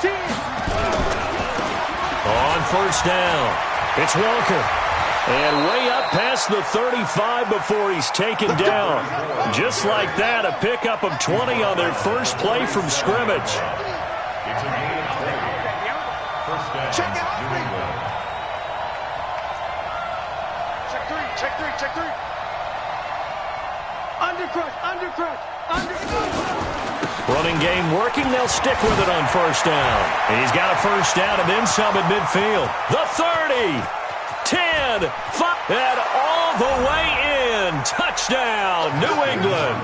On first down, it's Walker. And way up past the 35 before he's taken down. Just like that, a pickup of 20 on their first play from scrimmage. Check three. Undercrush. Running game working. They'll stick with it on first down. And he's got a first down and then some at midfield. The 30, 10, 5, and all the way in. Touchdown, New England.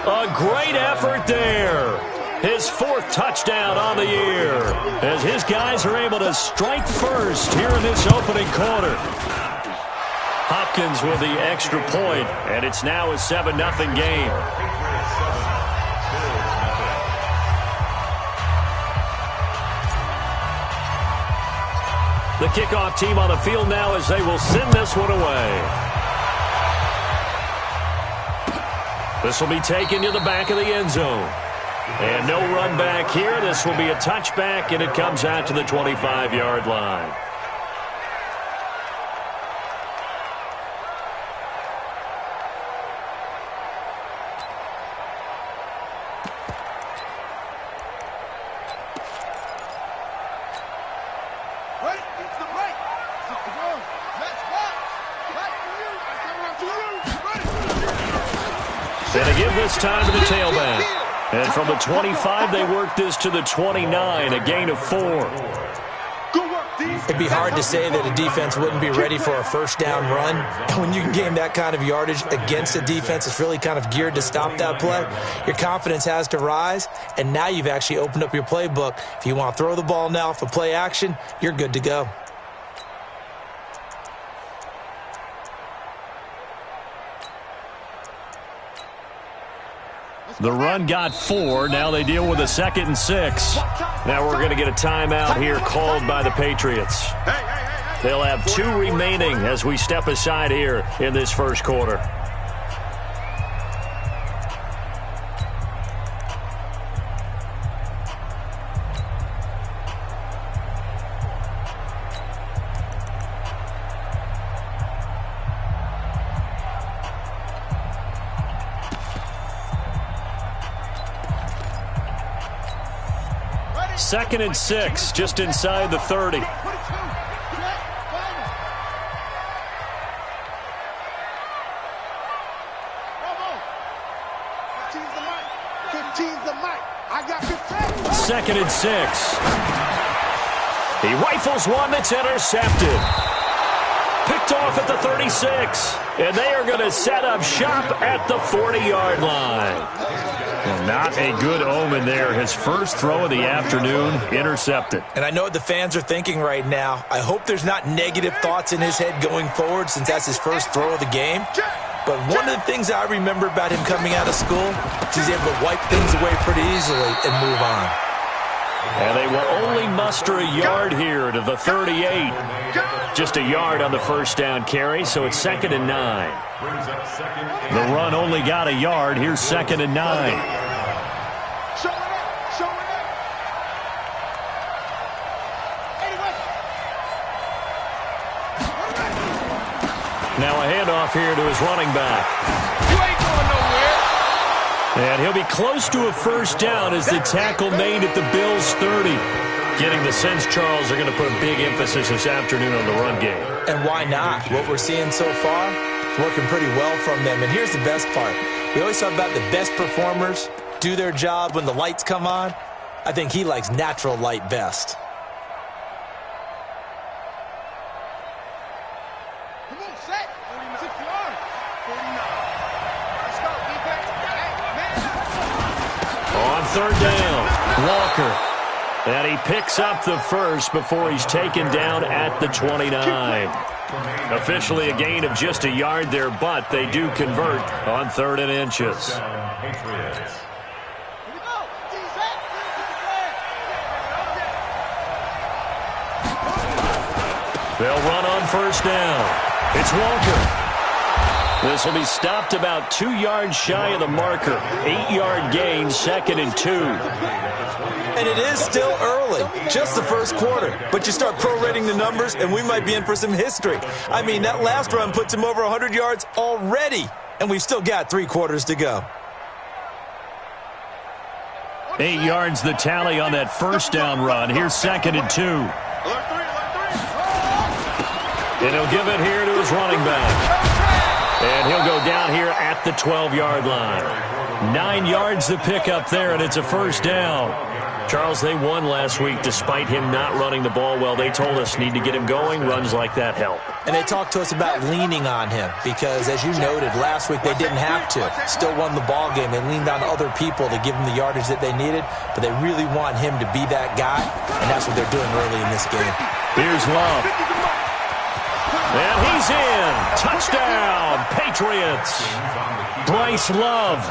A great effort there. His fourth touchdown on the year as his guys are able to strike first here in this opening quarter. Hopkins with the extra point, and it's now a 7-0 game. The kickoff team on the field now as they will send this one away. This will be taken to the back of the end zone. And no run back here. This will be a touchback, and it comes out to the 25-yard line. And they give this time to the tailback. And from the 25, they work this to the 29, a gain of 4. It'd be hard to say that a defense wouldn't be ready for a first down run. When you can gain that kind of yardage against a defense that's really kind of geared to stop that play, your confidence has to rise, and now you've actually opened up your playbook. If you want to throw the ball now for play action, you're good to go. The run got 4. Now they deal with a 2nd and 6. Now we're going to get a timeout here called by the Patriots. They'll have 2 remaining as we step aside here in this first quarter. Second and 6, just inside the 30. Second and 6. He rifles one that's intercepted. Picked off at the 36. And they are going to set up shop at the 40-yard line. Well, not a good omen there. His first throw of the afternoon intercepted. And I know what the fans are thinking right now. I hope there's not negative thoughts in his head going forward since that's his first throw of the game. But one of the things I remember about him coming out of school is he's able to wipe things away pretty easily and move on. And they will only muster a yard here to the 38. Just a yard on the first down carry, so it's 2nd and 9. The run only got a yard. Here's 2nd and 9. Now a handoff here to his running back. You ain't going nowhere. And he'll be close to a first down as the tackle made at the Bills' 30. Getting the sense, Charles, they're going to put a big emphasis this afternoon on the run game. And why not? What we're seeing so far is working pretty well from them. And here's the best part. We always talk about the best performers do their job when the lights come on. I think he likes natural light best. On third down, Walker. And he picks up the first before he's taken down at the 29. Officially a gain of just a yard there, but they do convert on 3rd and inches. They'll run on first down. It's Walker. This will be stopped about 2 yards shy of the marker. 8-yard gain, 2nd and 2. And it is still early, just the first quarter. But you start prorating the numbers, and we might be in for some history. I mean, that last run puts him over 100 yards already, and we've still got 3 quarters to go. 8 yards the tally on that first down run. Here's 2nd and 2. And he'll give it here to his running back. And he'll go down here at the 12-yard line. 9 yards to pick up there, and it's a first down. Charles, they won last week despite him not running the ball well. They told us need to get him going. Runs like that help. And they talked to us about leaning on him because, as you noted, last week they didn't have to. Still won the ball game. They leaned on other people to give them the yardage that they needed, but they really want him to be that guy, and that's what they're doing early in this game. Here's Love. And he's in. Touchdown, Patriots. Bryce Love,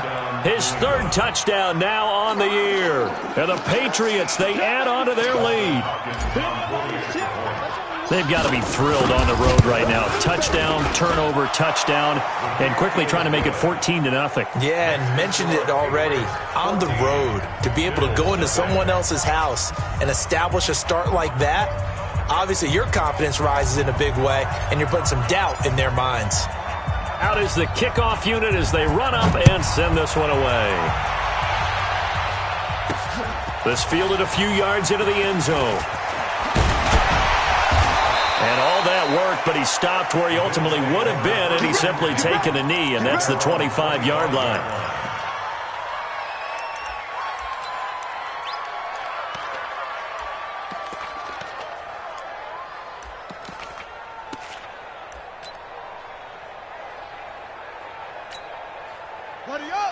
his 3rd touchdown now on the year. And the Patriots, they add on to their lead. They've got to be thrilled on the road right now. Touchdown, turnover, touchdown, and quickly trying to make it 14-0. Yeah, and mentioned it already. On the road, to be able to go into someone else's house and establish a start like that, obviously your confidence rises in a big way, and you're putting some doubt in their minds. Out is the kickoff unit as they run up and send this one away. This fielded a few yards into the end zone. And all that work, but he stopped where he ultimately would have been, and he's simply taken a knee, and that's the 25-yard line.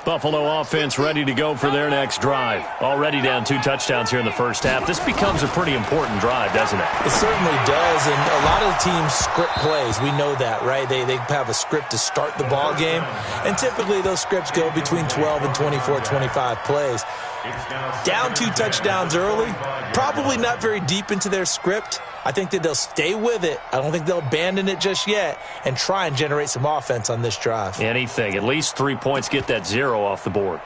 Buffalo offense ready to go for their next drive. Already down 2 touchdowns here in the first half. This becomes a pretty important drive, doesn't it? It certainly does, and a lot of teams script plays. We know that, right? They have a script to start the ball game, and typically those scripts go between 12 and 24, 25 plays. Down 2 touchdowns early, probably not very deep into their script. I think that they'll stay with it. I don't think they'll abandon it just yet and try and generate some offense on this drive. Anything. At least 3 points, get that 0 off the board.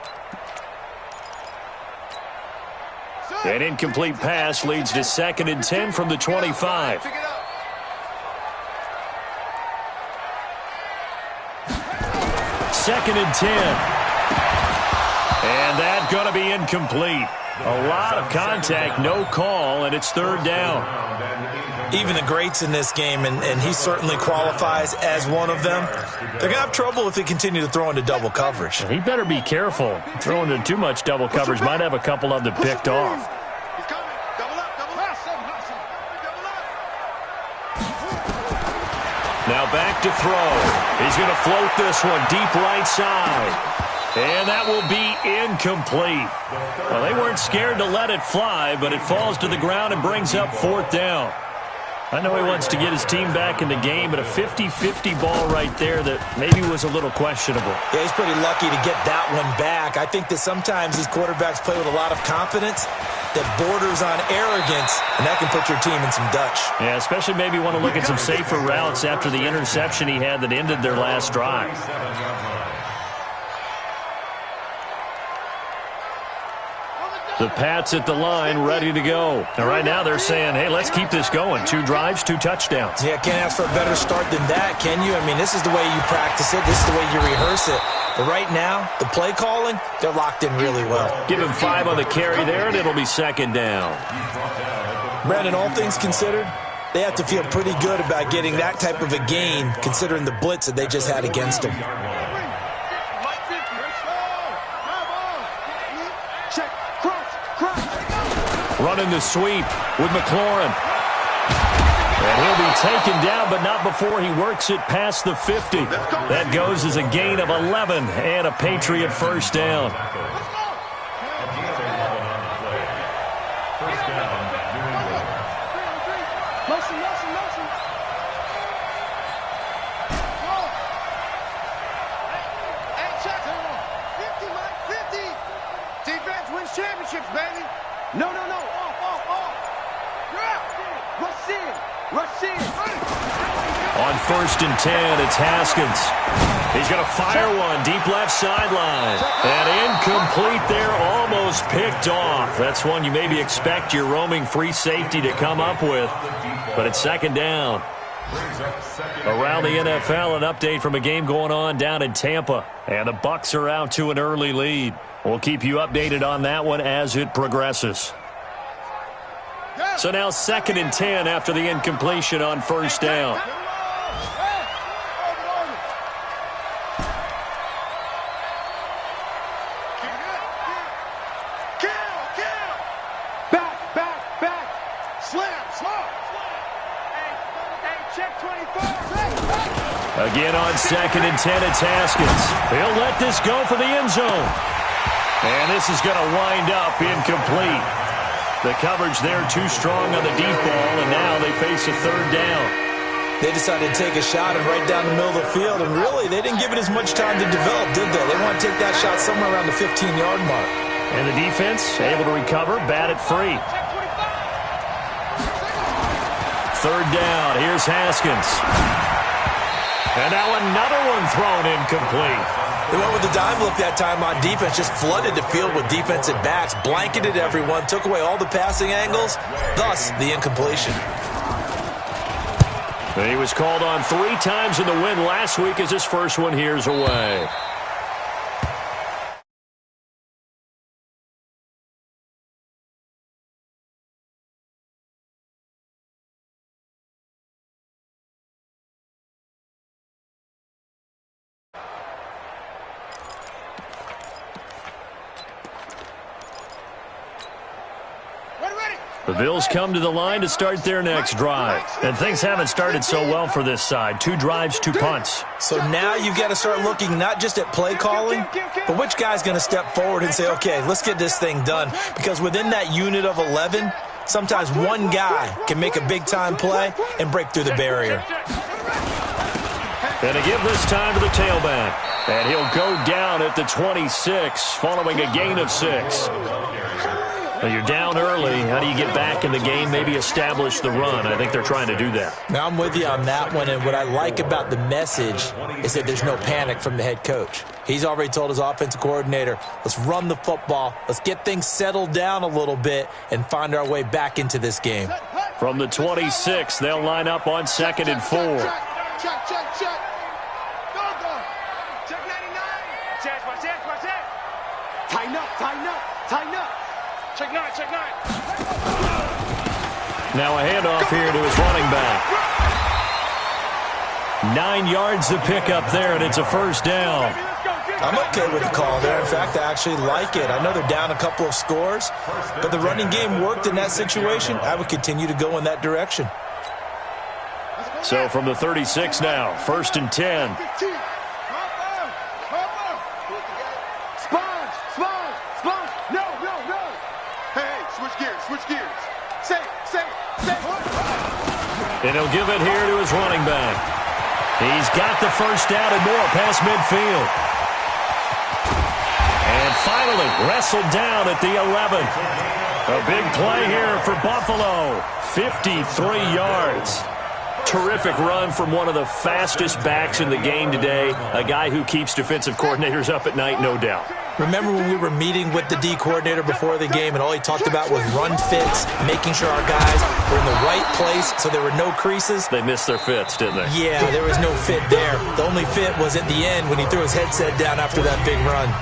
An incomplete pass leads to 2nd and 10 from the 25. 2nd and 10. And that's going to be incomplete. A lot of contact, no call, and it's 3rd down. Even the greats in this game, and he certainly qualifies as one of them, they're going to have trouble if they continue to throw into double coverage. He better be careful. Throwing into too much double coverage might have a couple of them picked off. Now back to throw. He's going to float this one deep right side. And that will be incomplete. Well, they weren't scared to let it fly, but it falls to the ground and brings up 4th down. I know he wants to get his team back in the game, but a 50-50 ball right there that maybe was a little questionable. Yeah, he's pretty lucky to get that one back. I think that sometimes these quarterbacks play with a lot of confidence that borders on arrogance, and that can put your team in some Dutch. Yeah, especially maybe want to look at some safer routes after the interception he had that ended their last drive. The Pats at the line, ready to go. And right now they're saying, hey, let's keep this going. 2 drives, 2 touchdowns. Yeah, can't ask for a better start than that, can you? I mean, this is the way you practice it. This is the way you rehearse it. But right now, the play calling, they're locked in really well. Give him 5 on the carry there, and it'll be 2nd down. Brandon, all things considered, they have to feel pretty good about getting that type of a gain, considering the blitz that they just had against them. Running the sweep with McLaurin. And he'll be taken down, but not before he works it past the 50. That goes as a gain of 11 and a Patriot first down. Defense wins championships, baby. No. Rush in. On 1st and 10, it's Haskins. He's going to fire one deep left sideline. And incomplete there, almost picked off. That's one you maybe expect your roaming free safety to come up with. But it's 2nd down. Around the NFL, an update from a game going on down in Tampa. And the Bucs are out to an early lead. We'll keep you updated on that one as it progresses. So now 2nd and 10 after the incompletion on 1st down. Again on 2nd and 10, it's Haskins. He'll let this go for the end zone. And this is going to wind up incomplete. The coverage there too strong on the deep ball, and now they face a 3rd down. They decided to take a shot and right down the middle of the field, and really, they didn't give it as much time to develop, did they? They want to take that shot somewhere around the 15-yard mark. And the defense able to recover, bat it free. 3rd down, here's Haskins. And now another one thrown incomplete. They went with the dime look that time on defense, just flooded the field with defensive backs, blanketed everyone, took away all the passing angles, thus the incompletion. He was called on 3 times in the win last week as his first one here's away. The Bills come to the line to start their next drive. And things haven't started so well for this side. 2 drives, 2 punts. So now you've got to start looking not just at play calling, but which guy's going to step forward and say, okay, let's get this thing done. Because within that unit of 11, sometimes one guy can make a big-time play and break through the barrier. And to give this time to the tailback. And he'll go down at the 26 following a gain of 6. Well, you're down early. How do you get back in the game, maybe establish the run? I think they're trying to do that. Now, I'm with you on that one, and what I like about the message is that there's no panic from the head coach. He's already told his offensive coordinator, let's run the football, let's get things settled down a little bit and find our way back into this game. From the 26, they'll line up on 2nd and 4. Check. Go. Check 99. Check. Tighten up. Check 9. Now a handoff here to his running back. 9 yards to pick up there, and it's a 1st down. I'm okay with the call there. In fact, I actually like it. I know they're down a couple of scores, but the running game worked in that situation. I would continue to go in that direction. So from the 36 now, 1st and 10. Switch gears. Say. And he'll give it here to his running back. He's got the 1st down and more past midfield. And finally wrestled down at the 11. A big play here for Buffalo. 53 yards. Terrific run from one of the fastest backs in the game today. A guy who keeps defensive coordinators up at night, no doubt. Remember when we were meeting with the D coordinator before the game and all he talked about was run fits, making sure our guys were in the right place so there were no creases? They missed their fits, didn't they? Yeah, there was no fit there. The only fit was at the end when he threw his headset down after that big run.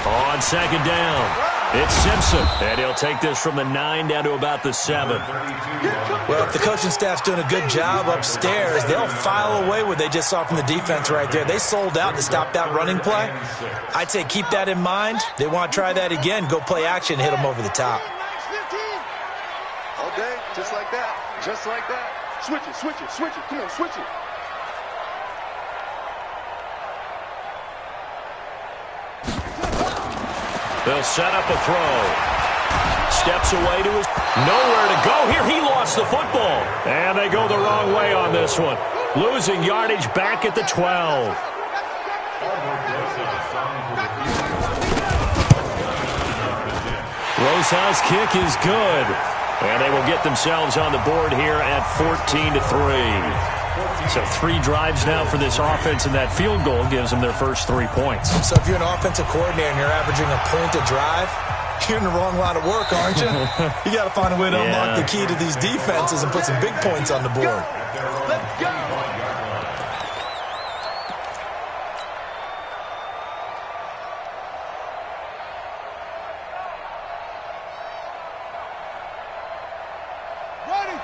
On 2nd down, it's Simpson, and he'll take this from the 9 down to about the 7. Well, if the coaching staff's doing a good job upstairs, they'll file away what they just saw from the defense right there. They sold out to stop that running play. I'd say keep that in mind. They want to try that again, go play action, hit them over the top. All day, just like that. Just like that. Switch it, switch it, switch it. Come on, switch it. They'll set up a throw. Steps away to his... Nowhere to go here. He lost the football. And they go the wrong way on this one. Losing yardage back at the 12. Rosas' kick is good. And they will get themselves on the board here at 14-3. So 3 drives now for this offense, and that field goal gives them their first 3 points. So if you're an offensive coordinator and you're averaging a point a drive, you're in the wrong line of work, aren't you? You got to find a way to unlock the key to these defenses and put some big points on the board. Let's go.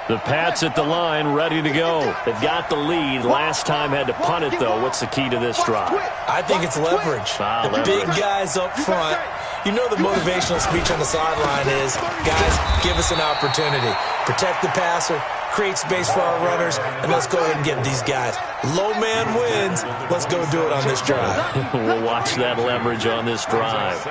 The Pats at the line, ready to go. They've got the lead. Last time had to punt it, though. What's the key to this drive? I think it's leverage. The big guys up front. You know the motivational speech on the sideline is, guys, give us an opportunity. Protect the passer, create space for our runners, and let's go ahead and get these guys. Low man wins. Let's go do it on this drive. We'll watch that leverage on this drive.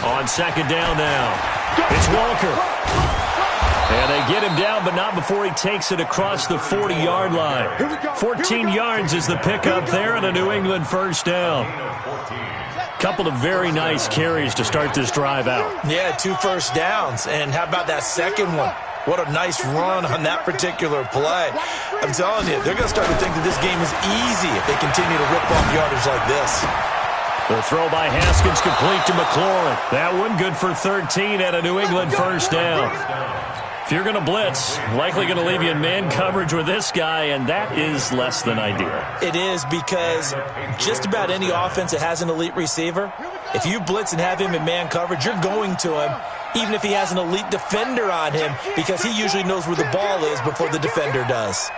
On second down now, it's Walker. And they get him down, but not before he takes it across the 40-yard line. 14 yards is the pickup there and a New England first down. Couple of very nice carries to start this drive out. Yeah, 2 first downs. And how about that second one? What a nice run on that particular play. I'm telling you, they're going to start to think that this game is easy if they continue to rip off yardage like this. The throw by Haskins complete to McLaurin. That one good for 13 at a New England first down. If you're going to blitz, likely going to leave you in man coverage with this guy, and that is less than ideal. It is, because just about any offense that has an elite receiver, if you blitz and have him in man coverage, you're going to him, even if he has an elite defender on him, because he usually knows where the ball is before the defender does.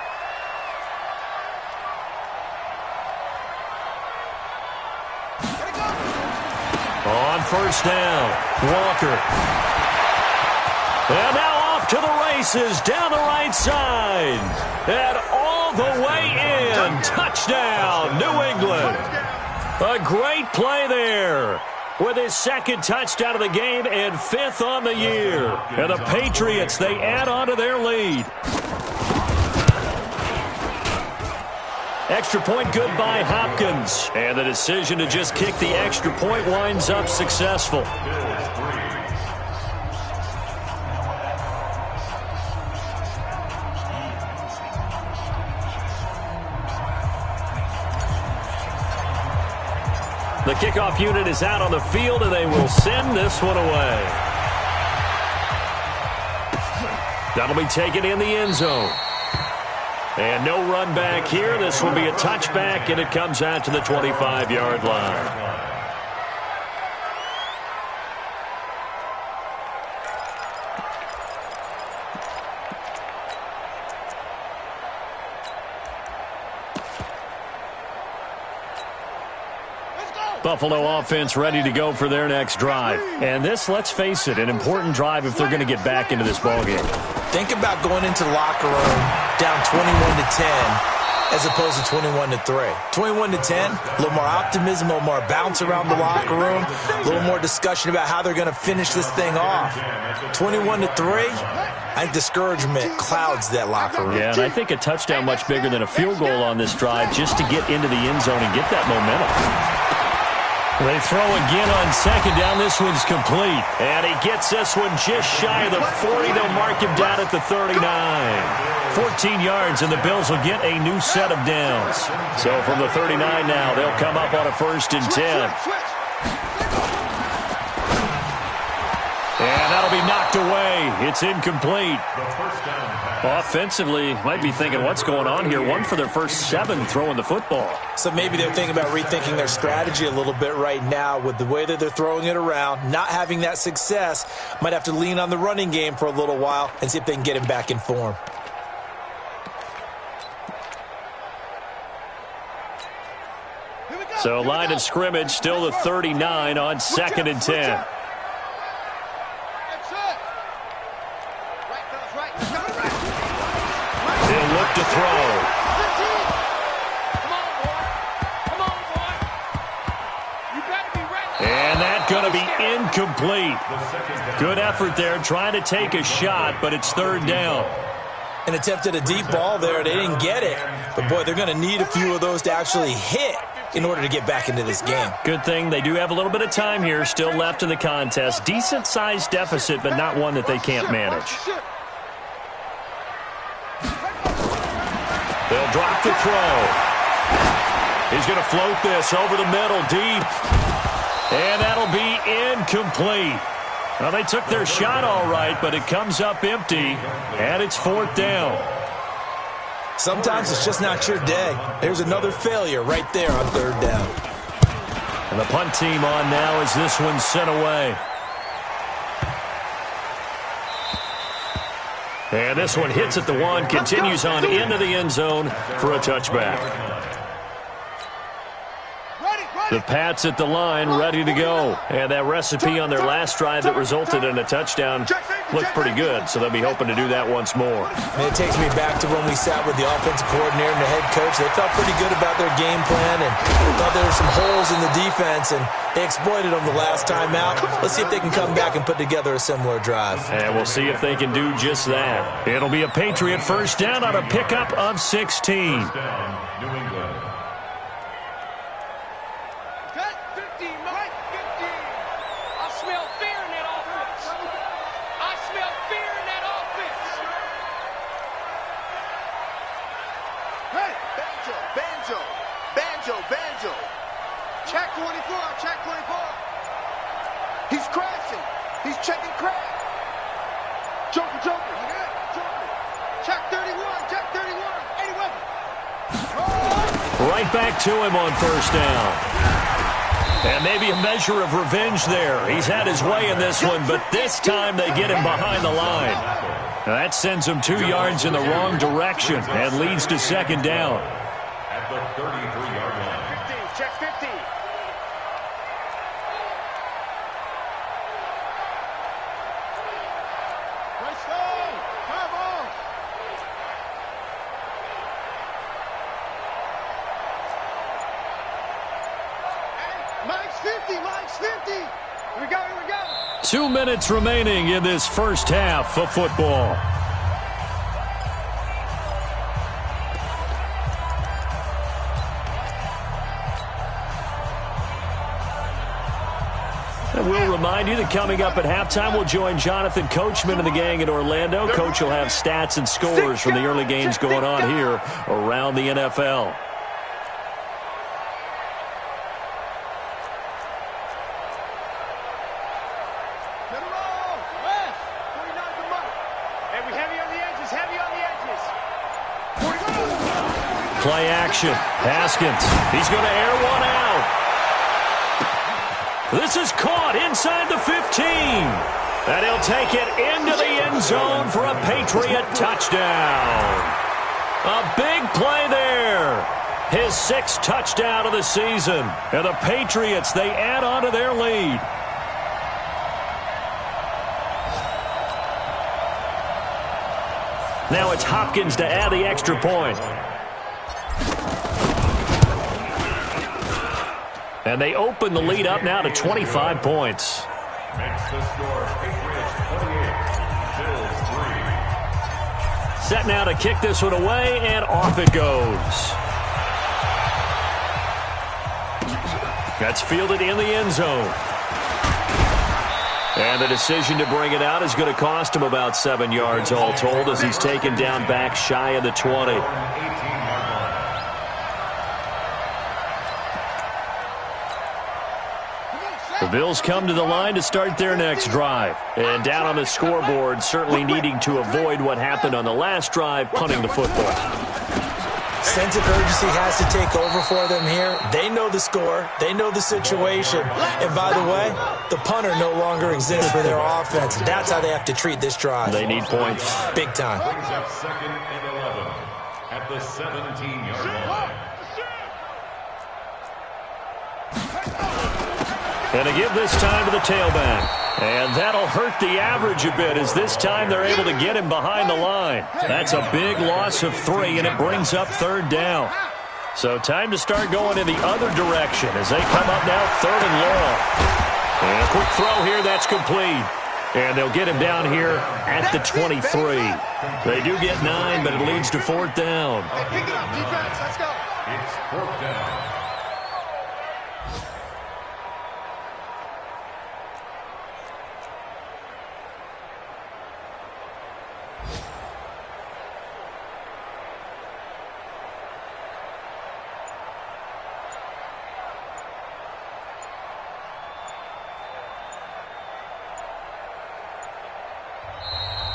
On first down, Walker. And now off to the races down the right side. And all the way in. Touchdown, New England. A great play there with his second touchdown of the game and 5th on the year. And the Patriots, they add on to their lead. Extra point good by Hopkins. And the decision to just kick the extra point winds up successful. The kickoff unit is out on the field, and they will send this one away. That'll be taken in the end zone. And no run back here. This will be a touchback, and it comes out to the 25-yard line. Buffalo offense ready to go for their next drive. And this, let's face it, an important drive if they're going to get back into this ballgame. Think about going into the locker room down 21-10 as opposed to 21-3. 21-10, a little more optimism, a little more bounce around the locker room, a little more discussion about how they're going to finish this thing off. 21-3, I think discouragement clouds that locker room. Yeah, and I think a touchdown much bigger than a field goal on this drive just to get into the end zone and get that momentum. They throw again on second down. This one's complete. And he gets this one just shy of the 40. They'll mark him down at the 39. 14 yards, and the Bills will get a new set of downs. So from the 39 now, they'll come up on a 1st and 10. And that'll be knocked away. It's incomplete. Offensively, might be thinking, what's going on here? 1 for their first 7 throwing the football. So maybe they're thinking about rethinking their strategy a little bit right now with the way that they're throwing it around, not having that success. Might have to lean on the running game for a little while and see if they can get him back in form. So line of scrimmage still the 39 on 2nd and 10. He'll look to throw. And that's going to be incomplete. Good effort there trying to take a shot, but it's 3rd down. And attempted a deep ball there. They didn't get it. But, boy, they're going to need a few of those to actually hit in order to get back into this game. Good thing they do have a little bit of time here still left in the contest. Decent-sized deficit, but not one that they can't manage. They'll drop the throw. He's going to float this over the middle deep. And that'll be incomplete. Well, they took their shot all right, but it comes up empty, and it's 4th down. Sometimes it's just not your day. There's another failure right there on 3rd down. And the punt team on now as this one's sent away. And this one hits at the 1, continues on into the end zone for a touchback. The Pats at the line, ready to go. And that recipe on their last drive that resulted in a touchdown looked pretty good, so they'll be hoping to do that once more. And it takes me back to when we sat with the offensive coordinator and the head coach. They felt pretty good about their game plan and thought there were some holes in the defense, and they exploited them the last time out. Let's see if they can come back and put together a similar drive. And we'll see if they can do just that. It'll be a Patriot first down on a pickup of 16. Banjo. Check 24. He's crashing. He's checking crash. Joker. Check 31. 81. Right back to him on first down. And maybe a measure of revenge there. He's had his way in this one, but this time they get him behind the line. Now that sends him 2 yards in the wrong direction and leads to 2nd down. At the 33-yard line. 15, check 50. Nice throw. Come on. Hey, Mike's 50. Here we go. 2 minutes remaining in this first half of football. And we'll remind you that coming up at halftime, we'll join Jonathan Coachman and the gang in Orlando. Coach will have stats and scores from the early games going on here around the NFL. Play action. Haskins. He's going to air one out. This is caught inside the 15. And he'll take it into the end zone for a Patriot touchdown. A big play there. His 6th touchdown of the season. And the Patriots, they add on to their lead. Now it's Hopkins to add the extra point. And they open the lead up now to 25 points. Makes the score Patriots 28, Bills 3. Set now to kick this one away, and off it goes. That's fielded in the end zone. And the decision to bring it out is going to cost him about 7 yards all told as he's taken down back shy of the 20. The Bills come to the line to start their next drive. And down on the scoreboard, certainly needing to avoid what happened on the last drive, punting the football. Sense of urgency has to take over for them here. They know the score. They know the situation. And by the way, the punter no longer exists for their offense. That's how they have to treat this drive. They need points. Big time. Brings up 2nd and 11 at the 17-yard line. And to give this time to the tailback. And that'll hurt the average a bit as this time they're able to get him behind the line. That's a big loss of 3, and it brings up 3rd down. So time to start going in the other direction as they come up now 3rd and long. And a quick throw here, that's complete. And they'll get him down here at the 23. They do get 9, but it leads to 4th down. Pick it up, defense. Let's go. It's 4th down.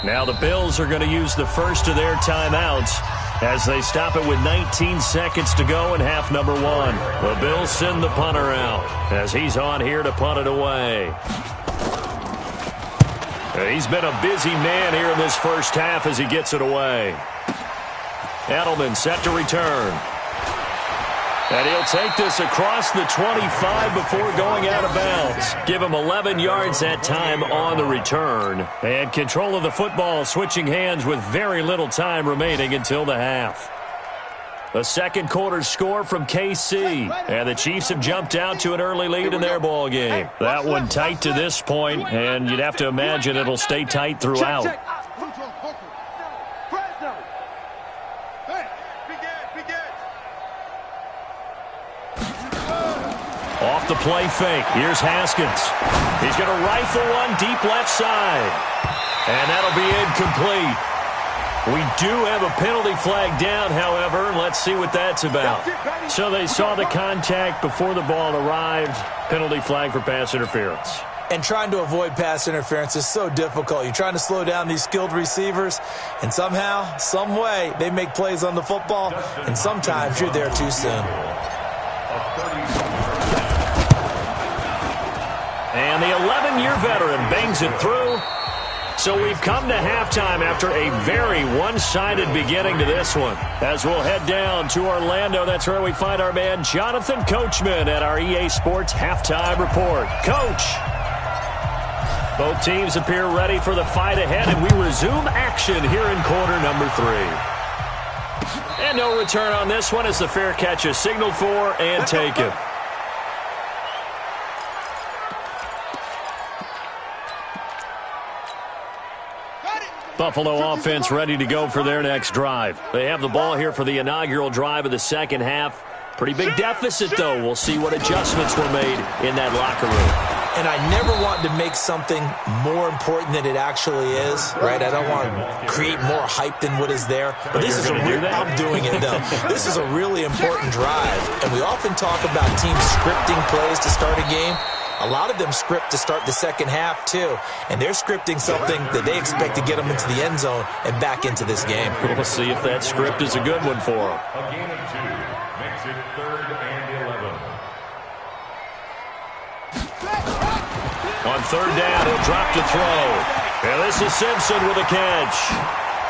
Now the Bills are going to use the first of their timeouts as they stop it with 19 seconds to go in half number 1. The Bills send the punter out as he's on here to punt it away. He's been a busy man here in this first half as he gets it away. Edelman set to return. And he'll take this across the 25 before going out of bounds. Give him 11 yards that time on the return. And control of the football switching hands with very little time remaining until the half. The second quarter score from KC. And the Chiefs have jumped out to an early lead in their ball game. That one tight to this point, and you'd have to imagine it'll stay tight throughout. Off the play fake. Here's Haskins. He's going to rifle one deep left side. And that'll be incomplete. We do have a penalty flag down, however. Let's see what that's about. So they saw the contact before the ball arrived. Penalty flag for pass interference. And trying to avoid pass interference is so difficult. You're trying to slow down these skilled receivers, and somehow, some way, they make plays on the football, and sometimes you're there too soon. And the 11-year veteran bangs it through. So we've come to halftime after a very one-sided beginning to this one. As we'll head down to Orlando, that's where we find our man Jonathan Coachman at our EA Sports Halftime Report. Coach, both teams appear ready for the fight ahead, and we resume action here in quarter number 3. And no return on this one as the fair catch is signaled for and taken. Buffalo offense ready to go for their next drive. They have the ball here for the inaugural drive of the second half. Pretty big deficit, though. We'll see what adjustments were made in that locker room. And I never want to make something more important than it actually is, right? I don't want to create more hype than what is there. But this is a real, I'm doing it, though. This is a really important drive. And we often talk about teams scripting plays to start a game. A lot of them script to start the second half, too. And they're scripting something that they expect to get them into the end zone and back into this game. We'll see if that script is a good one for them. A gain of 2 makes it 3rd and 11. On 3rd down, he'll drop to throw. And this is Simpson with a catch.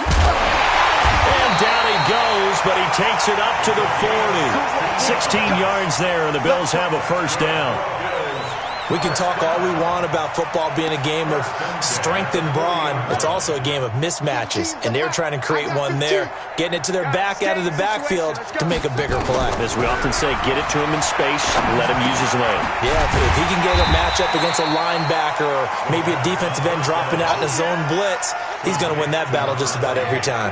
And down he goes, but he takes it up to the 40. 16 yards there, and the Bills have a first down. We can talk all we want about football being a game of strength and brawn. It's also a game of mismatches, and they're trying to create one there, getting it to their back out of the backfield to make a bigger play. As we often say, get it to him in space, let him use his leg. Yeah, if he can get a matchup against a linebacker or maybe a defensive end dropping out in a zone blitz, he's going to win that battle just about every time.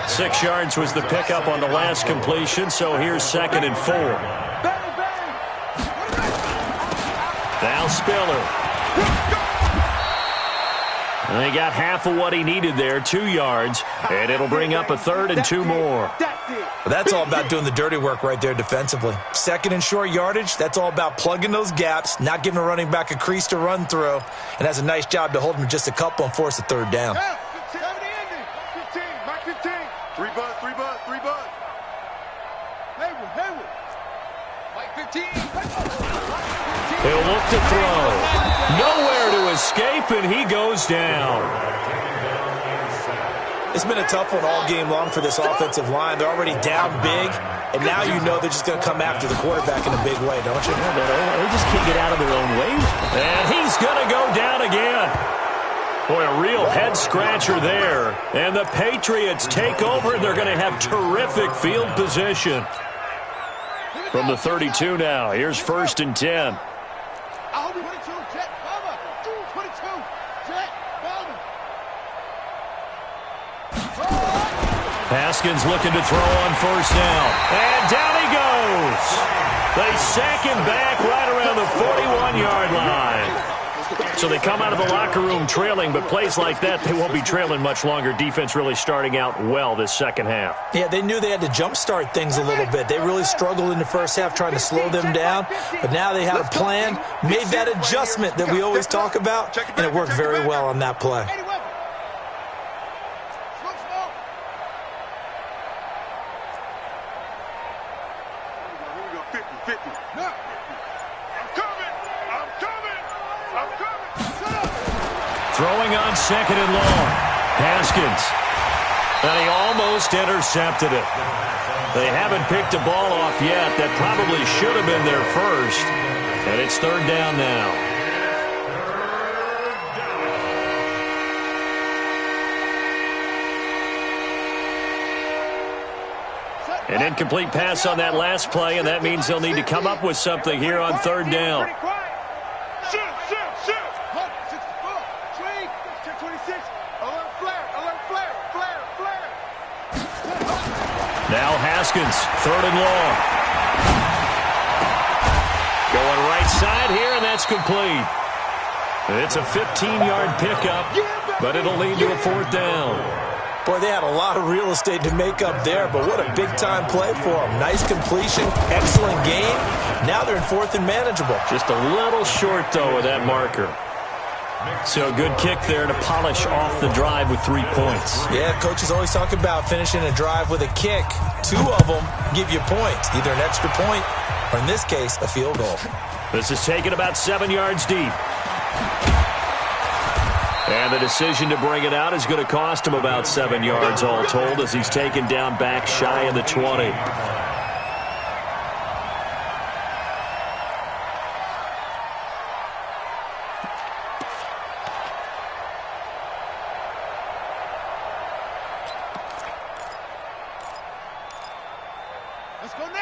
6 yards was the pickup on the last completion, so here's 2nd and 4. Now Spiller. And they got half of what he needed there, 2 yards, and it'll bring up a 3rd and 2 more. That's all about doing the dirty work right there defensively. 2nd and short yardage, that's all about plugging those gaps, not giving a running back a crease to run through, and has a nice job to hold him just a couple and force a 3rd down. 15, Mike 15. 3 buzz. Hayward. Mike 15. He'll look to throw. Nowhere to escape, and he goes down. It's been a tough one all game long for this offensive line. They're already down big, and now you know they're just going to come after the quarterback in a big way, don't you? They just can't get out of their own way. And he's going to go down again. Boy, a real head-scratcher there. And the Patriots take over, and they're going to have terrific field position. From the 32 now, here's 1st and 10. Haskins looking to throw on 1st down. And down he goes. They sack him back right around the 41-yard line. So they come out of the locker room trailing, but plays like that, they won't be trailing much longer. Defense really starting out well this second half. Yeah, they knew they had to jumpstart things a little bit. They really struggled in the first half trying to slow them down, but now they had a plan, made that adjustment that we always talk about, and it worked very well on that play. Throwing on 2nd and long. Haskins. And he almost intercepted it. They haven't picked a ball off yet. That probably should have been their first. And it's 3rd down now. An incomplete pass on that last play, and that means they'll need to come up with something here on 3rd down. Now Haskins, 3rd and long. Going right side here, and that's complete. It's a 15-yard pickup, but it'll lead to a 4th down. Boy, they had a lot of real estate to make up there, but what a big-time play for them. Nice completion, excellent game. Now they're in 4th and manageable. Just a little short, though, of that marker. So a good kick there to polish off the drive with 3 points. Yeah, coaches always talk about finishing a drive with a kick. 2 of them give you points, either an extra point or, in this case, a field goal. This is taken about 7 yards deep. And the decision to bring it out is going to cost him about 7 yards all told as he's taken down back shy of the 20.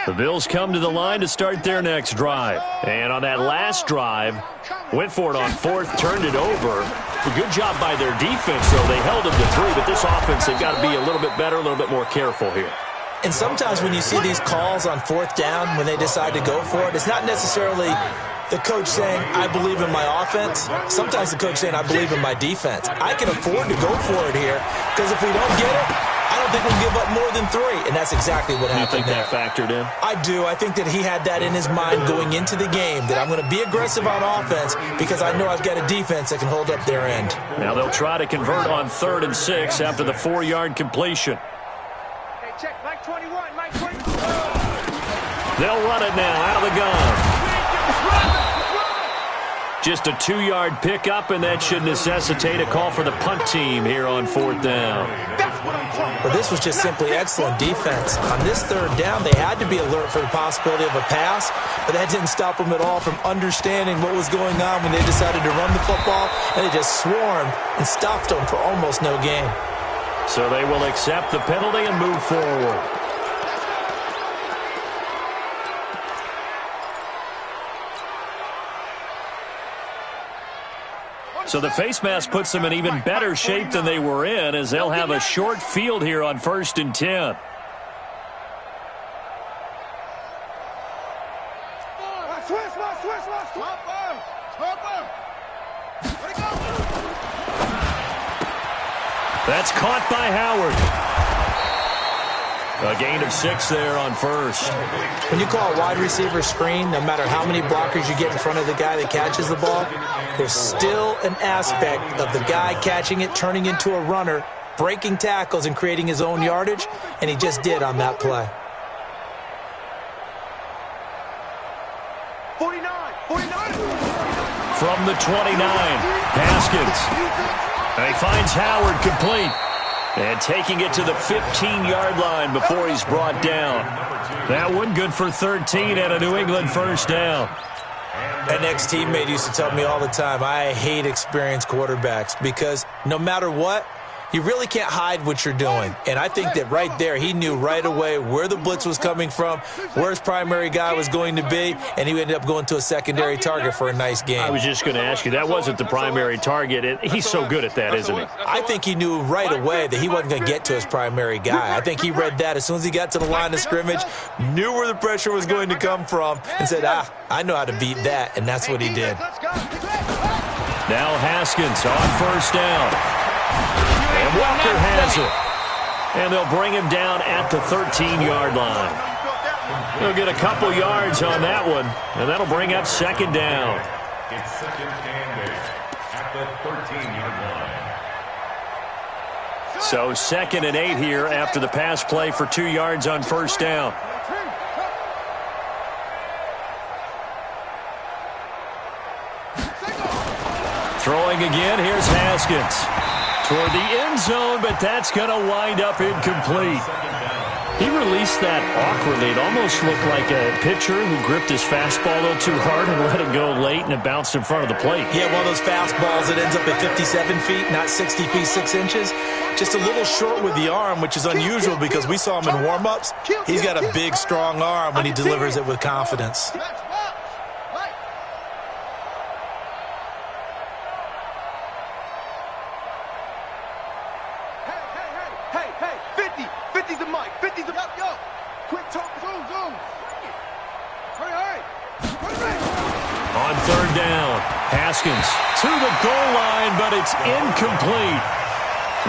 The Bills come to the line to start their next drive. And on that last drive, went for it on 4th, turned it over. A good job by their defense, though. They held them to 3, but this offense, they've got to be a little bit better, a little bit more careful here. And sometimes when you see these calls on 4th down, when they decide to go for it, it's not necessarily the coach saying, I believe in my offense. Sometimes the coach saying, I believe in my defense. I can afford to go for it here because if we don't get it, I don't think we'll give up more than 3, and that's exactly what happened there. You think that factored in? I do. I think that he had that in his mind going into the game, that I'm going to be aggressive on offense because I know I've got a defense that can hold up their end. Now they'll try to convert on 3rd and 6 after the 4-yard completion. Hey, check, Mike 21, Mike 21. They'll run it now out of the gun. Just a 2-yard pickup, and that should necessitate a call for the punt team here on 4th down. Well, this was just simply excellent defense. On this 3rd down, they had to be alert for the possibility of a pass, but that didn't stop them at all from understanding what was going on when they decided to run the football, and they just swarmed and stopped them for almost no gain. So they will accept the penalty and move forward. So the face mask puts them in even better shape than they were in as they'll have a short field here on 1st and 10. That's caught by Howard. A gain of 6 there on 1st. When you call a wide receiver screen, no matter how many blockers you get in front of the guy that catches the ball, there's still an aspect of the guy catching it, turning into a runner, breaking tackles and creating his own yardage, and he just did on that play. 49. From the 29, Haskins. And he finds Howard complete. And taking it to the 15-yard line before he's brought down. That one good for 13 and a New England first down. An ex-teammate used to tell me all the time, I hate experienced quarterbacks because no matter what, you really can't hide what you're doing. And I think that right there, he knew right away where the blitz was coming from, where his primary guy was going to be, and he ended up going to a secondary target for a nice game. I was just going to ask you, that wasn't the primary target. He's so good at that, isn't he? I think he knew right away that he wasn't going to get to his primary guy. I think he read that as soon as he got to the line of scrimmage, knew where the pressure was going to come from, and said, I know how to beat that, and that's what he did. Now Haskins on first down. And Walker has it. And they'll bring him down at the 13-yard line. They'll get a couple yards on that one, and that'll bring up second down. It's second and 8 at the 13-yard line. So 2nd and 8 here after the pass play for 2 yards on first down. Throwing again, here's Haskins. Toward the end zone, but that's going to wind up incomplete. He released that awkwardly. It almost looked like a pitcher who gripped his fastball a little too hard and let it go late, and it bounced in front of the plate. Yeah, one of those fastballs that ends up at 57 feet, not 60 feet, 6 inches. Just a little short with the arm, which is unusual because we saw him in warm-ups. He's got a big, strong arm when he delivers it with confidence. On third down, Haskins to the goal line, but it's incomplete.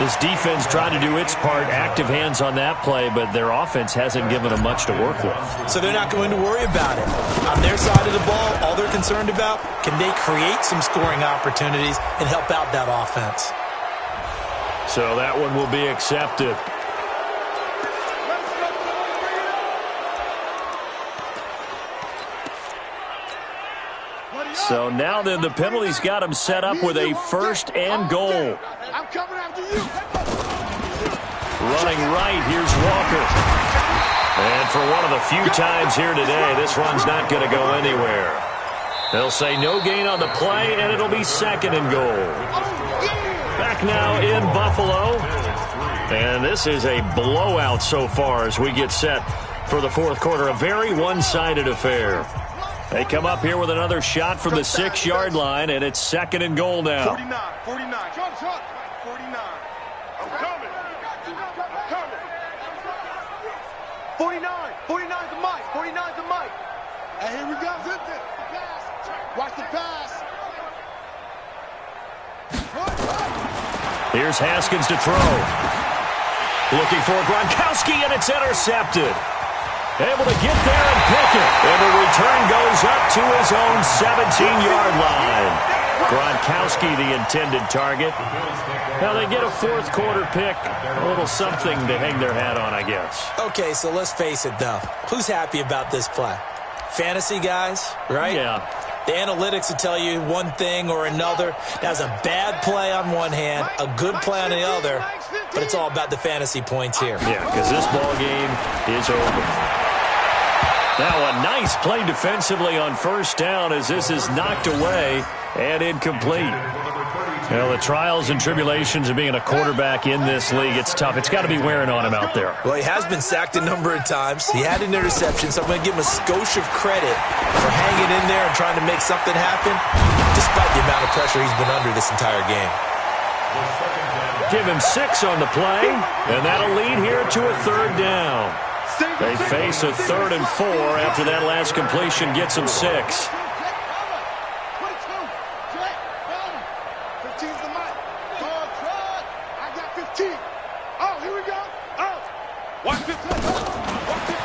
This defense tried to do its part, active hands on that play, but their offense hasn't given them much to work with. So they're not going to worry about it. On their side of the ball, all they're concerned about, can they create some scoring opportunities and help out that offense? So that one will be accepted. So now then the penalty's got him set up with a first and goal. I'm coming after you. Running right, here's Walker. And for one of the few times here today, this run's not going to go anywhere. They'll say no gain on the play, and it'll be 2nd and goal. Back now in Buffalo. And this is a blowout so far as we get set for the fourth quarter. A very one-sided affair. They come up here with another shot from the 6-yard line, and it's 2nd and goal now. 49. Shot. 49. I'm coming. 49's the mic. 49's the mic. And here we go. Watch the pass. Here's Haskins to throw. Looking for Gronkowski, and it's intercepted. Able to get there and pick it. And the return goes up to his own 17-yard line. Gronkowski, the intended target. Now they get a fourth quarter pick. A little something to hang their hat on, I guess. Okay, so let's face it, though. Who's happy about this play? Fantasy guys, right? Yeah. The analytics will tell you one thing or another. That's a bad play on one hand, a good play on the other, but it's all about the fantasy points here. Yeah, because this ball game is over. Now a nice play defensively on first down as this is knocked away and incomplete. Well, the trials and tribulations of being a quarterback in this league, it's tough. It's got to be wearing on him out there. Well, he has been sacked a number of times. He had an interception, so I'm going to give him a skosh of credit for hanging in there and trying to make something happen, despite the amount of pressure he's been under this entire game. Give him 6 on the play, and that'll lead here to a third down. They face a 3rd and 4 after that last completion gets them 6.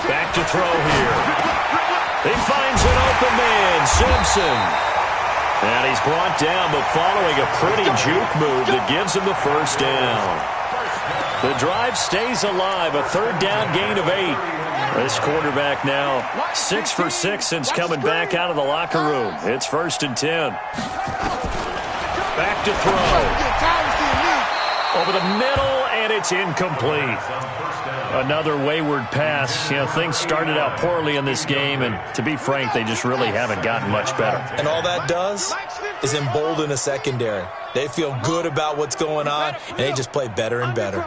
Back to throw here. He finds an open man, Simpson. And he's brought down, but following a pretty juke move that gives him the first down. The drive stays alive, a 3rd down gain of 8. This quarterback now 6 for 6 since coming back out of the locker room. It's 1st and 10. Back to throw. Over the middle, and it's incomplete. Another wayward pass. You know, things started out poorly in this game, and to be frank, they just really haven't gotten much better. And all that does is embolden a secondary. They feel good about what's going on, and they just play better and better.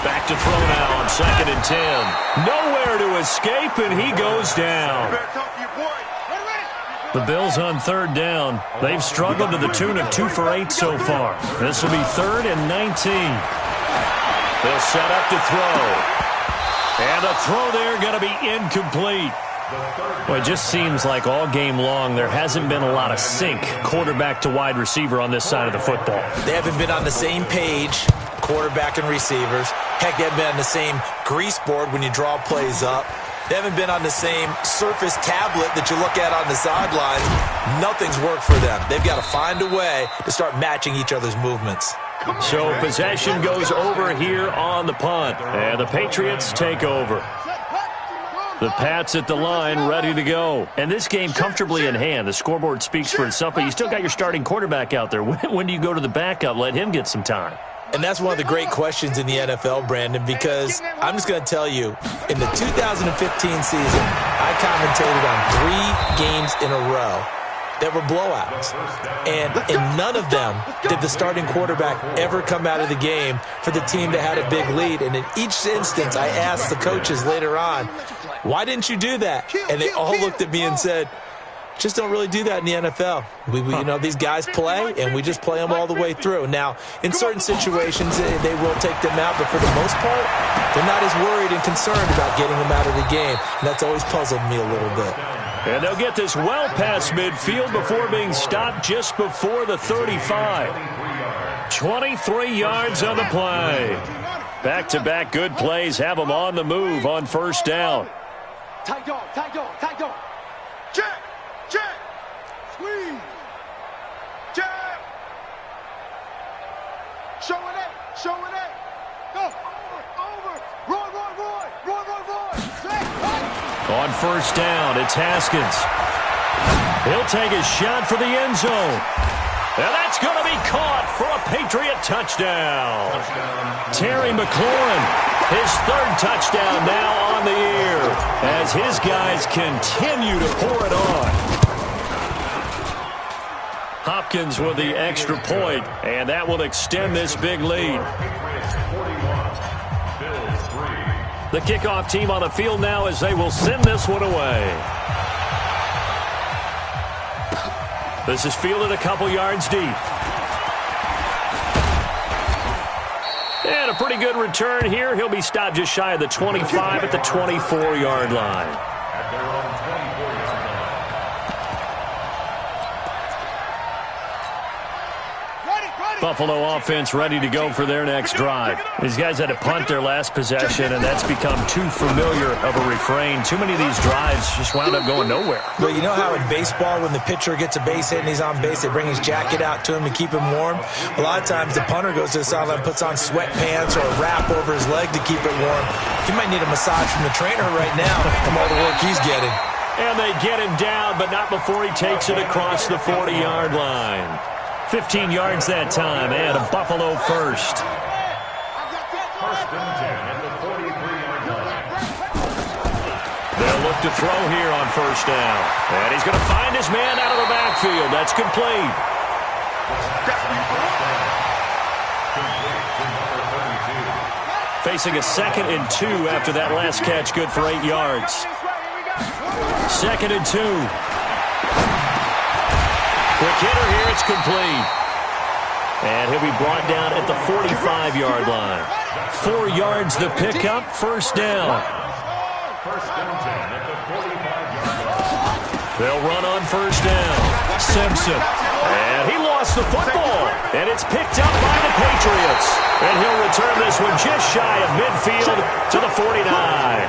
Back to throw now on 2nd and 10. Nowhere to escape, and he goes down. The Bills on 3rd down. They've struggled to the tune of 2 for 8 so far. This will be 3rd and 19. They'll set up to throw. And the throw there going to be incomplete. Well, it just seems like all game long there hasn't been a lot of sync quarterback to wide receiver on this side of the football. They haven't been on the same page, quarterback and receivers. Heck, they haven't been on the same grease board when you draw plays up. They haven't been on the same surface tablet that you look at on the sidelines. Nothing's worked for them. They've got to find a way to start matching each other's movements. So possession goes over here on the punt, and the Patriots take over. The Pats at the line, ready to go. And this game comfortably in hand. The scoreboard speaks for itself, but you still got your starting quarterback out there. When do you go to the backup? Let him get some time. And that's one of the great questions in the NFL, Brandon, because I'm just going to tell you, in the 2015 season, I commentated on 3 games in a row that were blowouts. And in none of them did the starting quarterback ever come out of the game for the team that had a big lead. And in each instance, I asked the coaches later on, why didn't you do that? And they all looked at me and said, just don't really do that in the NFL. You know, these guys play, and we just play them all the way through. Now, in certain situations, they will take them out, but for the most part, they're not as worried and concerned about getting them out of the game. And that's always puzzled me a little bit. And they'll get this well past midfield before being stopped just before the 35. 23 yards on the play. Back-to-back good plays have them on the move on 1st down. Tight dog, tight dog, tight dog. Check, check, squeeze, check. Showing it, go, over, Roy. On 1st down, it's Haskins. He'll take a shot for the end zone. And that's going to be caught for a Patriot touchdown. Terry McLaurin, his 3rd touchdown now on the year as his guys continue to pour it on. Hopkins with the extra point, and that will extend this big lead. The kickoff team on the field now as they will send this one away. This is fielded a couple yards deep. And a pretty good return here. He'll be stopped just shy of the 25 at the 24-yard line. Buffalo offense ready to go for their next drive. These guys had to punt their last possession, and that's become too familiar of a refrain. Too many of these drives just wound up going nowhere. Well, you know how in baseball, when the pitcher gets a base hit and he's on base, they bring his jacket out to him to keep him warm? A lot of times the punter goes to the sideline, puts on sweatpants or a wrap over his leg to keep it warm. He might need a massage from the trainer right now from all the work he's getting. And they get him down, but not before he takes it across the 40-yard line. 15 yards that time, and a Buffalo first. They'll look to throw here on 1st down. And he's going to find his man out of the backfield. That's complete. Facing a 2nd and 2 after that last catch, good for 8 yards. 2nd and 2. Quick hitter here, it's complete. And he'll be brought down at the 45-yard line. 4 yards the pickup, 1st down. They'll run on 1st down. Simpson. And he lost the football. And it's picked up by the Patriots. And he'll return this one just shy of midfield to the 49.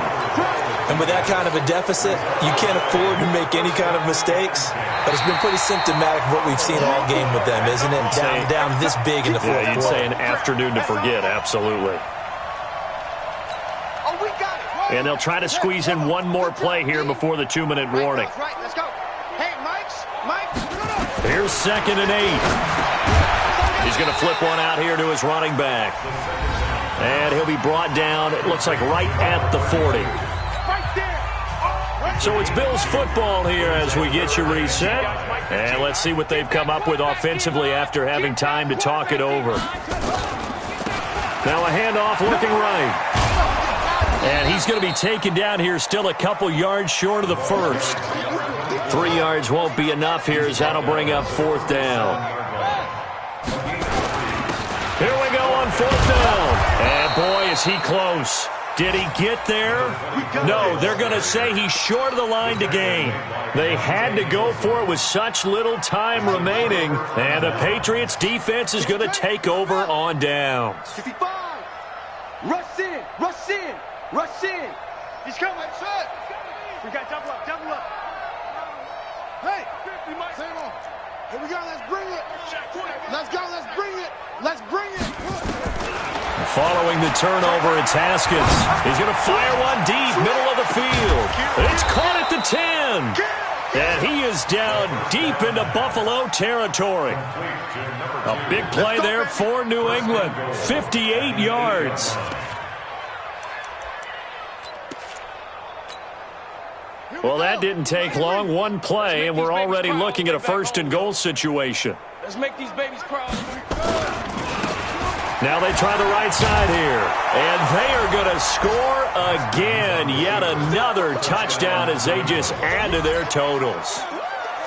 And with that kind of a deficit, you can't afford to make any kind of mistakes. But it's been pretty symptomatic of what we've seen all game with them, isn't it? Down this big in the fourth quarter. You'd say an afternoon to forget, absolutely. And they'll try to squeeze in one more play here before the 2-minute warning. Let's go. Hey, Mike. Here's 2nd and 8. He's going to flip one out here to his running back. And he'll be brought down, it looks like right at the 40. So it's Bills football here as we get you reset. And let's see what they've come up with offensively after having time to talk it over. Now a handoff looking right. And he's going to be taken down here still a couple yards short of the first. 3 yards won't be enough here as that'll bring up 4th down. Here we go on 4th down. And boy, is he close. Did he get there? No, they're going to say he's short of the line to gain. They had to go for it with such little time remaining. And the Patriots defense is going to take over on downs. 55. Rush in. Rush in. Rush in. He's coming. We got double up. Double up. Hey. Same on. Here we go. Let's bring it. Let's go. Let's bring it. Let's bring it. Following the turnover, it's Haskins. He's going to fire one deep, middle of the field. It's caught at the 10. And he is down deep into Buffalo territory. A big play there for New England. 58 yards. Well, that didn't take long. One play, and we're already looking at a 1st and goal situation. Let's make these babies cry. Now they try the right side here. And they are going to score again. Yet another touchdown as they just add to their totals.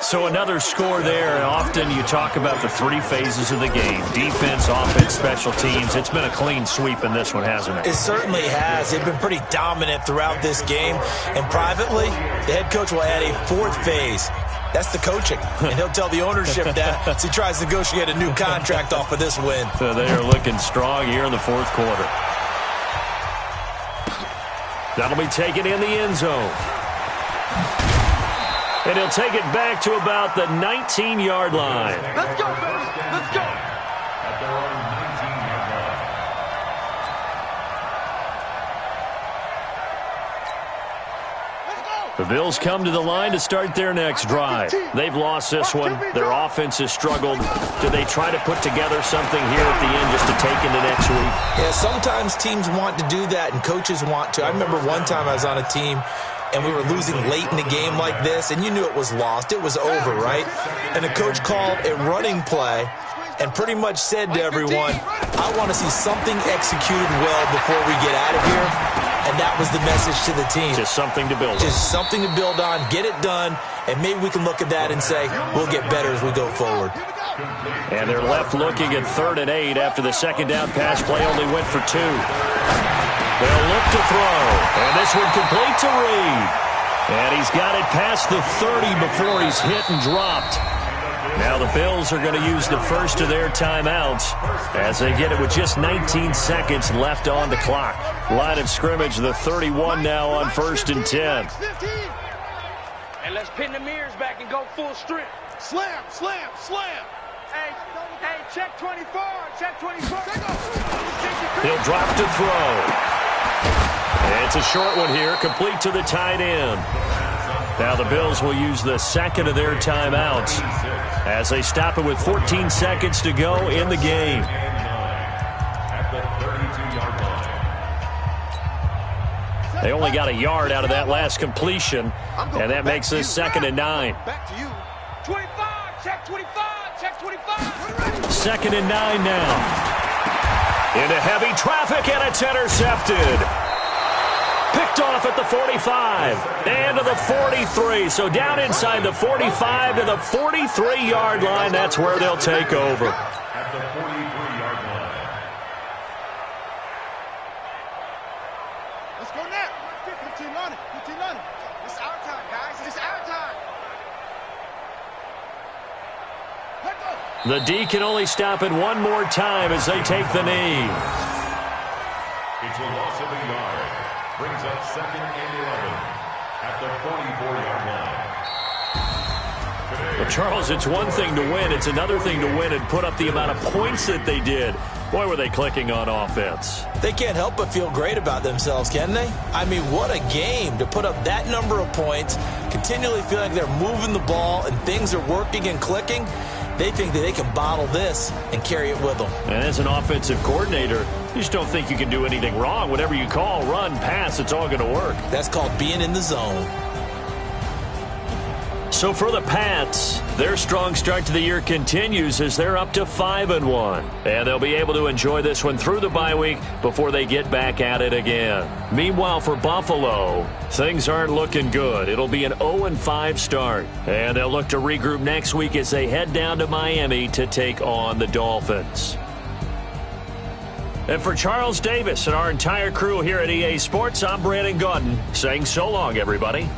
So another score there. Often you talk about the 3 phases of the game. Defense, offense, special teams. It's been a clean sweep in this one, hasn't it? It certainly has. They've been pretty dominant throughout this game. And privately, the head coach will add a 4th phase. That's the coaching. And he'll tell the ownership that as he tries to negotiate a new contract off of this win. So they are looking strong here in the 4th quarter. That'll be taken in the end zone. And he'll take it back to about the 19-yard line. Let's go, baby. Let's go. At their own 19-yard line. The Bills come to the line to start their next drive. They've lost this one. Their offense has struggled. Do they try to put together something here at the end just to take into next week? Yeah, sometimes teams want to do that and coaches want to. I remember one time I was on a team and we were losing late in the game like this, and you knew it was lost. It was over, right? And the coach called a running play and pretty much said to everyone, I want to see something executed well before we get out of here. And that was the message to the team. Just something to build on. Just something to build on, get it done, and maybe we can look at that and say, we'll get better as we go forward. And they're left looking at 3rd and 8 after the second down pass play only went for 2. They'll look to throw, and this one complete to Reed. And he's got it past the 30 before he's hit and dropped. Now the Bills are going to use the first of their timeouts as they get it with just 19 seconds left on the clock. Line of scrimmage, the 31 now on 1st and 10. And let's pin the mirrors back and go full strength. Slam, slam, slam. Hey, check 24, check 24. He'll drop to throw. It's a short one here, complete to the tight end. Now the Bills will use the second of their timeouts as they stop it with 14 seconds to go in the game. They only got a yard out of that last completion, and that makes this 2nd and 9. Back to you. 25, check 25, check 25. 2nd and 9 now. Into heavy traffic, and it's intercepted. Picked off at the 45 and to the 43. So down inside the 45 to the 43-yard line. That's where they'll take over. At the 43-yard line. Let's go now. 15 on it. 15 on it. This is our time, guys. This is our time. The D can only stop it one more time as they take the knee. It's a loss of a yard. Brings up 2nd and 11 at the 44-yard line. Well, Charles, it's one thing to win. It's another thing to win and put up the amount of points that they did. Boy, were they clicking on offense. They can't help but feel great about themselves, can they? I mean, what a game to put up that number of points, continually feel like they're moving the ball and things are working and clicking, they think that they can bottle this and carry it with them. And as an offensive coordinator, you just don't think you can do anything wrong. Whatever you call, run, pass, it's all going to work. That's called being in the zone. So for the Pats, their strong start to the year continues as they're up to 5-1. And they'll be able to enjoy this one through the bye week before they get back at it again. Meanwhile, for Buffalo, things aren't looking good. It'll be an 0-5 start. And they'll look to regroup next week as they head down to Miami to take on the Dolphins. And for Charles Davis and our entire crew here at EA Sports, I'm Brandon Gaudin saying so long, everybody.